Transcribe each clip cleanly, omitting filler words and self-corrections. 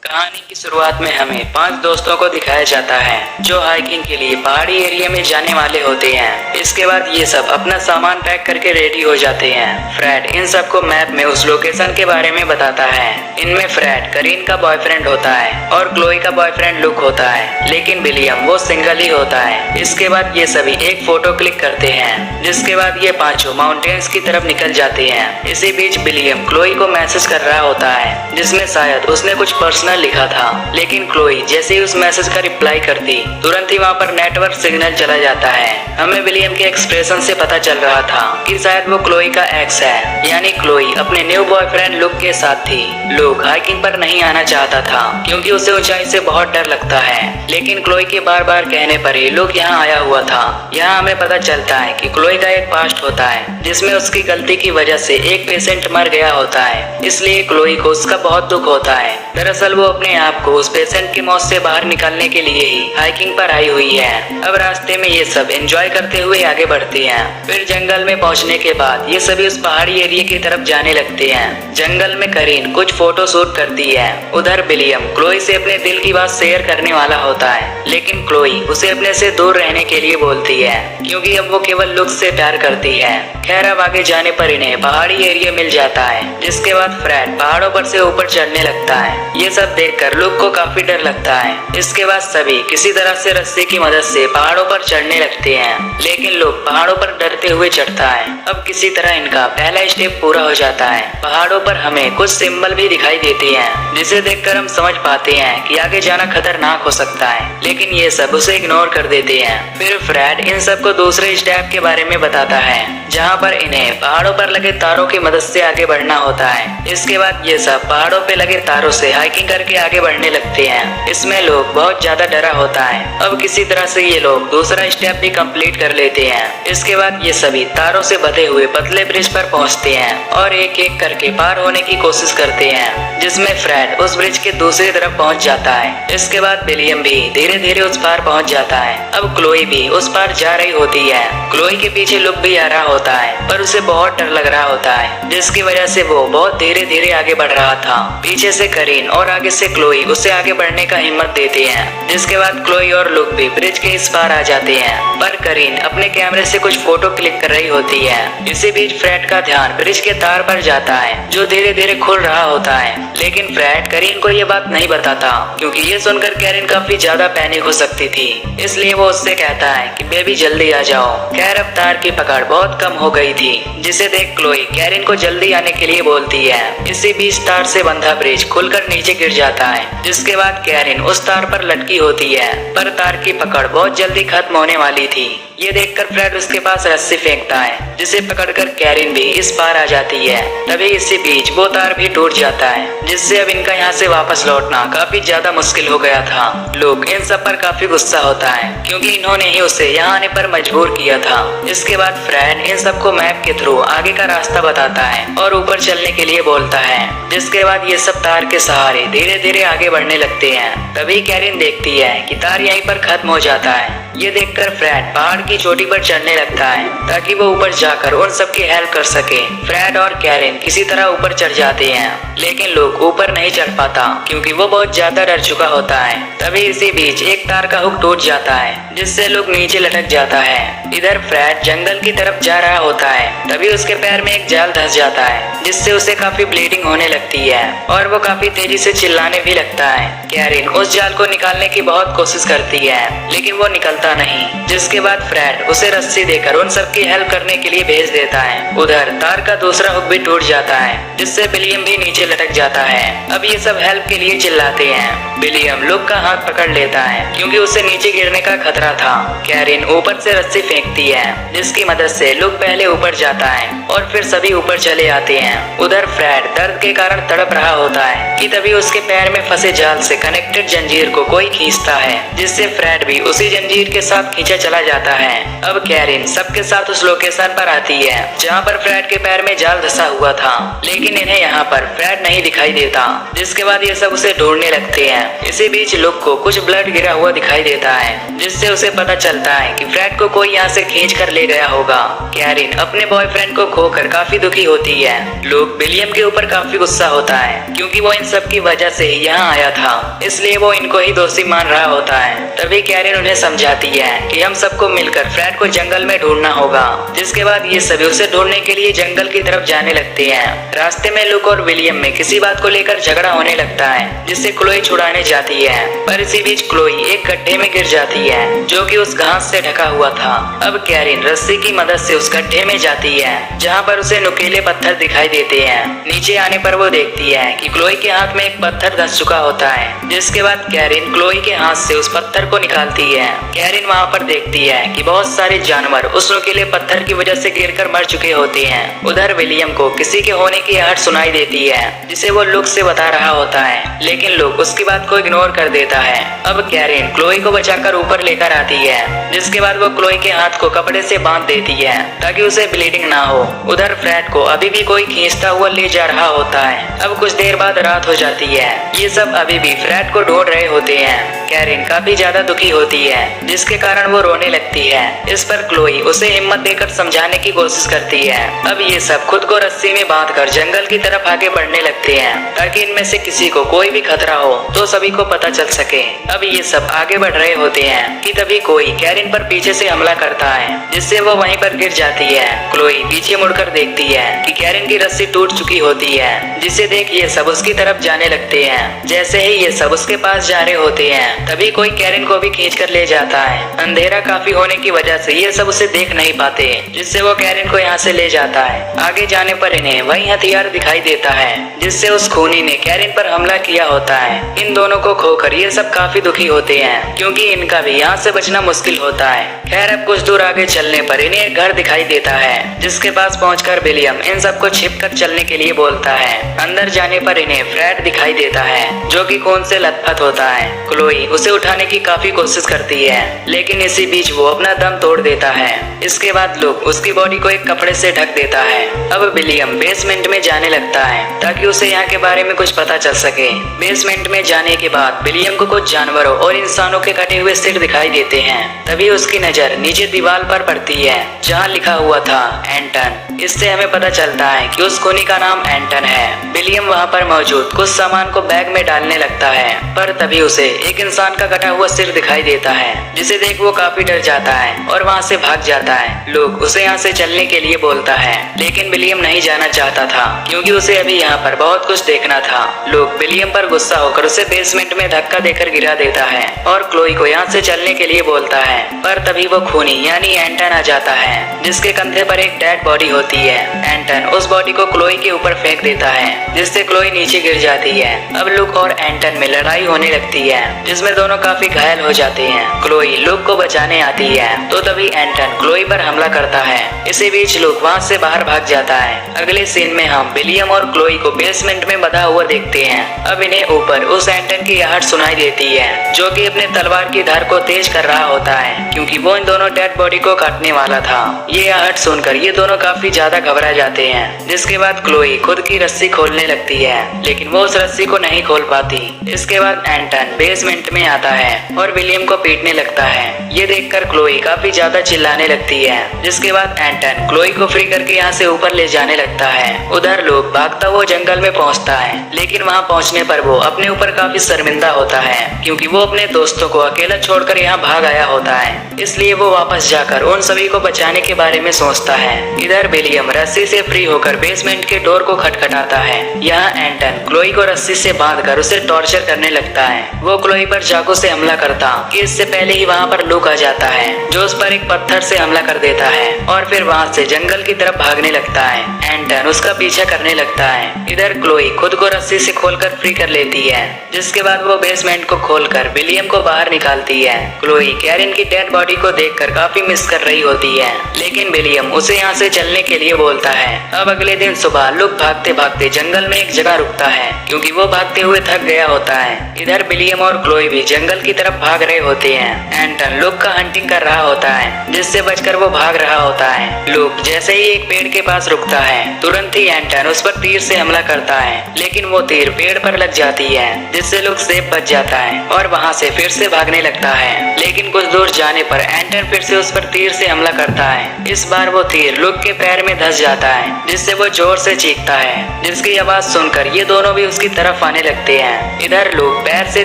कहानी की शुरुआत में हमें 5 दोस्तों को दिखाया जाता है जो हाइकिंग के लिए पहाड़ी एरिया में जाने वाले होते हैं। इसके बाद ये सब अपना सामान पैक करके रेडी हो जाते हैं। फ्रेड इन सबको मैप में उस लोकेशन के बारे में बताता है। इनमें फ्रेड करीन का बॉयफ्रेंड होता है और क्लोई का बॉयफ्रेंड लुक होता है, लेकिन विलियम वो सिंगल ही होता है। इसके बाद ये सभी एक फोटो क्लिक करते हैं, जिसके बाद ये पांचों माउंटेन्स की तरफ निकल जाते हैं। इसी बीच विलियम क्लोई को मैसेज कर रहा होता है, जिसमें शायद उसने कुछ पर्सनल लिखा था, लेकिन क्लोई जैसे ही उस मैसेज का रिप्लाई करती तुरंत ही वहाँ पर नेटवर्क सिग्नल चला जाता है। हमें विलियम के एक्सप्रेशन से पता चल रहा था कि शायद वो क्लोई का एक्स है, यानी क्लोई अपने न्यू बॉयफ्रेंड लुक के साथ थी। लुक हाइकिंग पर नहीं आना चाहता था क्योंकि उसे ऊंचाई से बहुत डर लगता है, लेकिन क्लोई के बार बार कहने पर ही लुक यहाँ आया हुआ था। यहाँ हमें पता चलता है कि क्लोई का एक पास्ट होता है जिसमें उसकी गलती की वजह से एक पेशेंट मर गया होता है, इसलिए क्लोई को उसका बहुत दुख होता है। दरअसल वो अपने आप को उस पेशेंट की मौत से बाहर निकालने के लिए ही हाइकिंग पर आई हुई है। अब रास्ते में ये सब एंजॉय करते हुए आगे बढ़ते हैं। फिर जंगल में पहुंचने के बाद ये सभी उस पहाड़ी एरिया की तरफ जाने लगते हैं। जंगल में करीन कुछ फोटो शूट करती है। उधर विलियम क्लोई से अपने दिल की बात शेयर करने वाला होता है, लेकिन क्लोई उसे अपने से दूर रहने के लिए बोलती है क्योंकि अब वो केवल लुक से प्यार करती है। खैर अब आगे जाने पर इन्हें पहाड़ी एरिया मिल जाता है, जिसके बाद फ्रेड पहाड़ों पर से ऊपर चढ़ने लगता है। ये सब देखकर लुक को काफी डर लगता है। इसके बाद सभी किसी तरह से रस्सी की मदद से पहाड़ों पर चढ़ने लगते हैं, लेकिन लुक पहाड़ों पर डरते हुए चढ़ता है। अब किसी तरह इनका पहला स्टेप पूरा हो जाता है। पहाड़ों पर हमें कुछ सिंबल भी दिखाई देते हैं, जिसे देखकर हम समझ पाते हैं कि आगे जाना खतरनाक हो सकता है, लेकिन ये सब उसे इग्नोर कर देते हैं। फिर फ्रेड इन सबको दूसरे स्टेप के बारे में बताता है, जहाँ पर इन्हें पहाड़ों पर लगे तारों की मदद से आगे बढ़ना होता है। इसके बाद ये सब पहाड़ों पे लगे तारों से हाइकिंग करके आगे बढ़ने लगते हैं। इसमें लोग बहुत ज्यादा डरा होता है। अब किसी तरह से ये लोग दूसरा स्टेप भी कंप्लीट कर लेते हैं। इसके बाद ये सभी तारों से बंधे हुए पतले ब्रिज पर पहुंचते हैं और एक एक करके पार होने की कोशिश करते हैं, जिसमें फ्रेड उस ब्रिज के दूसरी तरफ पहुंच जाता है। इसके बाद विलियम भी धीरे धीरे उस पार पहुंच जाता है। अब क्लोई भी उस पार जा रही होती है। क्लोई के पीछे लुक भी आ रहा होता है, पर उसे बहुत डर लग रहा होता है, जिसकी वजह से वो बहुत धीरे धीरे आगे बढ़ रहा था। पीछे से करीन और आगे से क्लोई उसे आगे बढ़ने का हिम्मत देते हैं। जिसके बाद क्लोई और लुक भी ब्रिज के इस पार आ जाते हैं, पर करीन अपने कैमरे से कुछ फोटो क्लिक कर रही होती है। इसी बीच फ्रेड का ध्यान ब्रिज के तार पर जाता है, जो धीरे धीरे खुल रहा होता है, लेकिन फ्रेड करीन को ये बात नहीं बताता क्योंकि ये सुनकर करीन काफी ज्यादा पैनिक हो सकती थी। इसलिए वो उससे कहता है कि बेबी जल्दी आ जाओ। खैर अब तार की पकड़ बहुत कम हो गई थी, जिसे देख क्लोई कैरिन को जल्दी आने के लिए बोलती है। इसी बीच तार से बंधा ब्रिज खुलकर नीचे गिर जाता है, जिसके बाद कैरिन उस तार पर लटकी होती है, पर तार की पकड़ बहुत जल्दी खत्म होने वाली थी। ये देखकर फ्रेड उसके पास रस्सी फेंकता है, जिसे पकड़कर कैरिन भी इस पार आ जाती है। तभी इसी बीच वो तार भी टूट जाता है, जिससे अब इनका यहाँ से वापस लौटना काफी ज्यादा मुश्किल हो गया था। लोग इन सब पर काफी गुस्सा होता है क्योंकि इन्होंने ही उसे यहाँ आने पर मजबूर किया था। इसके बाद फ्रेड इन सबको मैप के थ्रू आगे का रास्ता बताता है और ऊपर चलने के लिए बोलता है। जिसके बाद ये सब तार के सहारे धीरे धीरे आगे बढ़ने लगते हैं। तभी कैरिन देखती है कि तार यहीं पर खत्म हो जाता है। ये देखकर फ्रेड पहाड़ की चोटी पर चढ़ने लगता है ताकि वो ऊपर जाकर उन सबकी हेल्प कर सके। फ्रेड और कैरिन किसी तरह ऊपर चढ़ जाते हैं, लेकिन लोग ऊपर नहीं चढ़ पाता क्योंकि वो बहुत ज्यादा डर चुका होता है। तभी इसी बीच एक तार का हुक टूट जाता है, जिससे लोग नीचे लटक जाता है। इधर फ्रेड जंगल की तरफ जा रहा होता है। तभी उसके पैर में एक जाल धंस जाता है, जिससे उसे काफी ब्लीडिंग होने लगती है और वो काफी तेजी से चिल्लाने भी लगता है। कैरिन उस जाल को निकालने की बहुत कोशिश करती है, लेकिन वो निकलता नहीं। जिसके बाद फ्रेड उसे रस्सी देकर उन सबकी हेल्प करने के लिए भेज देता है। उधर तार का दूसरा हुक भी टूट जाता है, जिससे विलियम भी नीचे लटक जाता है। अब ये सब हेल्प के लिए चिल्लाते हैं। विलियम लुक का हाथ पकड़ लेता है क्योंकि उसे नीचे गिरने का खतरा था। कैरिन ऊपर से रस्सी फेंकती है, जिसकी मदद से लुक पहले ऊपर जाता है और फिर सभी ऊपर चले आते हैं। उधर फ्रेड दर्द के कारण तड़प रहा होता है कि तभी उसके पैर में फंसे जाल से कनेक्टेड जंजीर को कोई खींचता है, जिससे फ्रेड भी उसी जंजीर के साथ खींचा चला जाता है। अब कैरिन सबके साथ उस लोकेशन पर आती है जहाँ पर फ्रेड के पैर में जाल धंसा हुआ था, लेकिन इन्हें यहाँ पर फ्रेड नहीं दिखाई देता, जिसके बाद ये सब उसे ढूंढने लगते हैं। इसी बीच लुक को कुछ ब्लड गिरा हुआ दिखाई देता है, जिससे उसे पता चलता है कि फ्रेड को कोई यहाँ से खींच कर ले गया होगा। कैरिन अपने बॉयफ्रेंड को खोकर काफी दुखी होती है। लुक विलियम के ऊपर काफी गुस्सा होता है, क्योंकि वो इन सब की वजह से ही यहाँ आया था, इसलिए वो इनको ही दोषी मान रहा होता है। तभी कैरिन उन्हें समझाती है कि हम सबको मिलकर फ्रेड को जंगल में ढूंढना होगा, जिसके बाद ये सभी उसे ढूंढने के लिए जंगल की तरफ जाने लगते हैं। रास्ते में लुक और विलियम में किसी बात को लेकर झगड़ा होने लगता है, जिससे क्लोई छुड़ाने जाती है, पर इसी बीच क्लोई एक गड्ढे में गिर जाती है जो कि उस घास से ढका हुआ था। अब कैरिन रस्सी की मदद से उस गड्ढे में जाती है, जहाँ पर उसे नुकीले पत्थर दिखाई देते हैं। नीचे आने पर वो देखती है कि क्लोई के हाथ में एक पत्थर धंस चुका होता है, जिसके बाद कैरिन क्लोई के हाथ से उस पत्थर को निकालती है। कैरिन वहाँ पर देखती है कि बहुत सारे जानवर उस नुकीले पत्थर की वजह से गिरकर मर चुके होते हैं। उधर विलियम को किसी के होने की आहट सुनाई देती है, जिसे वो लुक से बता रहा होता है, लेकिन लुक उसकी बात को इग्नोर कर देता है। अब कैरिन क्लोई को बचाकर ऊपर लेकर आती है, जिसके बाद वो क्लोई के हाथ को कपड़े से बांध देती है ताकि उसे ब्लीडिंग ना हो। उधर फ्रेड को अभी भी कोई खींचता हुआ ले जा रहा होता है। अब कुछ देर बाद रात हो जाती है। ये सब अभी भी फ्रेड को ढूंढ रहे होते हैं। कैरिन काफी ज्यादा दुखी होती है, जिसके कारण वो रोने लगती है। इस पर क्लोई उसे हिम्मत देकर समझाने की कोशिश करती है। अब ये सब खुद को रस्सी में बांधकर जंगल की तरफ आगे बढ़ने लगते हैं, ताकि इनमें से किसी को कोई भी खतरा हो तो सभी को पता चल सके। अब ये सब आगे बढ़ रहे होते हैं कि तभी कोई कैरिन पर पीछे से हमला करता है, जिससे वो वहीं पर गिर जाती है। क्लोई पीछे मुड़कर देखती है कि कैरिन की रस्सी टूट चुकी होती है, जिसे देख ये सब उसकी तरफ जाने लगते हैं। जैसे ही ये सब उसके पास जा रहे होते हैं, तभी कोई कैरिन को भी खींच कर ले जाता है। अंधेरा काफी होने की वजह से ये सब उसे देख नहीं पाते, जिससे वो कैरिन को यहाँ से ले जाता है। आगे जाने पर इन्हें वही हथियार दिखाई देता है, जिससे उस खूनी ने कैरिन पर हमला किया होता है। इन दोनों को खोकर ये सब काफी दुखी होते हैं, क्योंकि इनका भी यहाँ से बचना मुश्किल होता है। खैर अब कुछ दूर आगे चलने पर इन्हें एक घर दिखाई देता है, जिसके पास पहुंचकर विलियम इन सबको छिपकर चलने के लिए बोलता है। अंदर जाने पर इन्हें फ्रेड दिखाई देता है, जो कि खून से लथपथ होता है। क्लोई उसे उठाने की काफी कोशिश करती है, लेकिन इसी बीच वो अपना दम तोड़ देता है। इसके बाद लुक उसकी बॉडी को एक कपड़े से ढक देता है। अब विलियम बेसमेंट में जाने लगता है, ताकि उसे यहाँ के बारे में कुछ पता चल सके। बेसमेंट में जाने के बाद विलियम को कुछ जानवरों और इंसानों के कटे हुए सिर दिखाई देते हैं। तभी उसकी नजर नीचे दीवार पर पड़ती है, जहाँ लिखा हुआ था एंटन। इससे हमें पता चलता है कि उस खूनी का नाम एंटन है। विलियम वहाँ पर मौजूद कुछ सामान को बैग में डालने लगता है, पर तभी उसे एक इंसान का कटा हुआ सिर दिखाई देता है, जिसे देख वो काफी डर जाता है और वहाँ से भाग जाता है। लोग उसे यहाँ से चलने के लिए बोलता है, लेकिन विलियम नहीं जाना चाहता था, क्योंकि उसे अभी यहाँ पर बहुत कुछ देखना था। लोग विलियम पर गुस्सा होकर उसे बेसमेंट में धक्का देकर गिरा देता है और क्लोई को यहाँ से चलने के लिए बोलता है, पर तभी वो खूनी यानी एंटन आ जाता है, जिसके कंधे पर एक डेड बॉडी होती है। एंटन उस बॉडी को क्लोई के ऊपर फेंक देता है, जिससे क्लोई नीचे गिर जाती है। अब लुक और एंटन में लड़ाई होने लगती है, जिसमें दोनों काफी घायल हो जाते हैं। क्लोई लुक को बचाने आती है, तो तभी एंटन क्लोई पर हमला करता है। इसी बीच लुक वहाँ से बाहर भाग जाता है। अगले सीन में हम विलियम और क्लोई को बेसमेंट में बंधा हुआ देखते हैं। अब इन्हें ऊपर उस एंटन की आहट सुनाई देती है, जो कि अपने तलवार की धार को तेज कर रहा होता है, क्योंकि वो इन दोनों डेड बॉडी को काटने वाला था। ये आहट सुनकर ये दोनों काफी ज्यादा घबरा जाते हैं, जिसके बाद क्लोई खुद की रस्सी खोलने लगती है, लेकिन वो उस रस्सी को नहीं खोल पाती। इसके बाद एंटन बेसमेंट में आता है और विलियम को पीटने लगता है। ये देखकर क्लोई काफी ज्यादा चिल्लाने लगती है, जिसके बाद एंटन क्लोई को फ्री करके यहाँ से ऊपर ले जाने लगता है। उधर लोग भागता हुआ जंगल में पहुँचता है, लेकिन वहाँ पहुँचने पर वो अपने ऊपर काफी शर्मिंदा होता है, क्योंकि वो अपने दोस्तों को अकेला छोड़कर यहाँ भाग आया होता है। इसलिए वो वापस जाकर उन सभी को बचाने के बारे में सोचता है। इधर विलियम रस्सी से फ्री होकर बेसमेंट के डोर को खटखटाता है। यहाँ एंटन क्लोई को रस्सी से बांधकर उसे टॉर्चर करने लगता है। वो क्लोई पर चाकू से हमला करता कि इससे पहले ही वहाँ पर लुक आ जाता है, जो उस पर एक पत्थर से हमला कर देता है और फिर वहाँ से जंगल की तरफ भागने लगता है। एंटन उसका पीछा करने लगता है। इधर क्लोई खुद को रस्सी से खोलकर फ्री कर लेती है, जिसके बाद वो बेसमेंट को खोलकर विलियम को बाहर निकालती है। क्लोई कैरिन की डेड बॉडी को देखकर काफी मिस कर रही होती है, लेकिन विलियम उसे यहाँ से चलने के लिए बोलता है। अब अगले दिन सुबह लुक भागते भागते जंगल में एक जगह रुकता है, क्योंकि वो भागते हुए थक गया होता है। इधर विलियम और क्लोई क्लोई भी जंगल की तरफ भाग रहे होते हैं। एंटन लुक का हंटिंग कर रहा होता है, जिससे बचकर वो भाग रहा होता है। लुक जैसे ही एक पेड़ के पास रुकता है, तुरंत ही एंटन उस पर तीर से हमला करता है, लेकिन वो तीर पेड़ पर लग जाती है, जिससे लुक सेफ बच जाता है और वहाँ से फिर से भागने लगता है। लेकिन कुछ दूर जाने पर एंटन फिर से उस पर तीर से हमला करता है। इस बार वो तीर लुक के पैर में धंस जाता है, जिससे वो जोर से चीखता है, जिसकी आवाज सुनकर ये दोनों भी उसकी तरफ आने लगते हैं। इधर लुक पैर से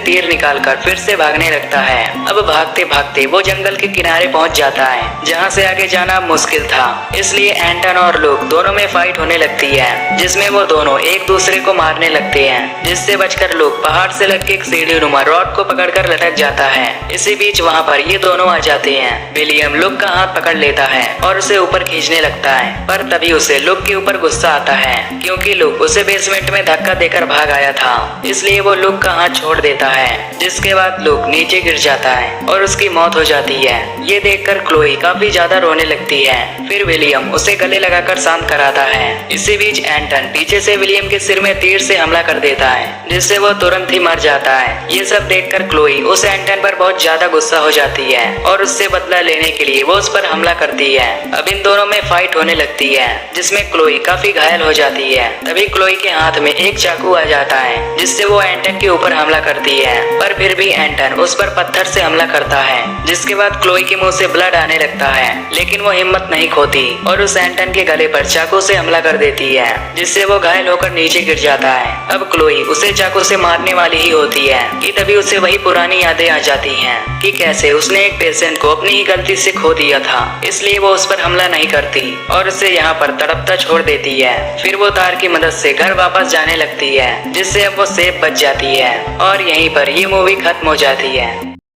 तीर निकालकर फिर से भागने लगता है। अब भागते भागते वो जंगल के किनारे पहुंच जाता है, जहां से आगे जाना मुश्किल था। इसलिए एंटन और लुक दोनों में फाइट होने लगती है, जिसमें वो दोनों एक दूसरे को मारने लगते हैं, जिससे बचकर लुक पहाड़ से लटके एक सीढ़ी नुमा रॉड को पकड़कर लटक जाता है। इसी बीच वहाँ पर ये दोनों आ जाते हैं। विलियम लुक का हाथ पकड़ लेता है और उसे ऊपर खींचने लगता है, पर तभी उसे लुक के ऊपर गुस्सा आता है, क्योंकि लुक उसे बेसमेंट में धक्का देकर भाग आया था। इसलिए वो लुक का हाथ छोड़ देता है, जिसके बाद लुक नीचे गिर जाता है और उसकी मौत हो जाती है। ये देखकर क्लोई काफी ज्यादा रोने लगती है। फिर विलियम उसे गले लगाकर शांत कराता है। इसी बीच एंटन पीछे से विलियम के सिर में तीर से हमला कर देता है, जिससे वो तुरंत ही मर जाता है। ये सब देखकर क्लोई उस एंटन पर बहुत ज्यादा गुस्सा हो जाती है और उससे बदला लेने के लिए वो उस पर हमला करती है। अब इन दोनों में फाइट होने लगती है, जिसमें क्लोई काफी घायल हो जाती है। तभी क्लोई के हाथ में एक चाकू आ जाता है, जिससे वो एंटन के ऊपर हमला करती है, पर फिर भी एंटन उस पर पत्थर से हमला करता है, जिसके बाद क्लोई के मुंह से ब्लड आने लगता है। लेकिन वो हिम्मत नहीं खोती और उस एंटन के गले पर चाकू से हमला कर देती है, जिससे वो घायल होकर नीचे गिर जाता है। अब क्लोई उसे चाकू से मारने वाली ही होती है कि तभी उसे वही पुरानी यादें आ जाती हैं कि कैसे उसने एक पेशेंट को अपनी ही गलती से खो दिया था। इसलिए वो उस पर हमला नहीं करती और उसे यहाँ पर तड़पता छोड़ देती है। फिर वो तार की मदद से घर वापस जाने लगती है, जिससे अब वो सेफ बच जाती है और यहीं पर ये मूवी खत्म हो जाती है।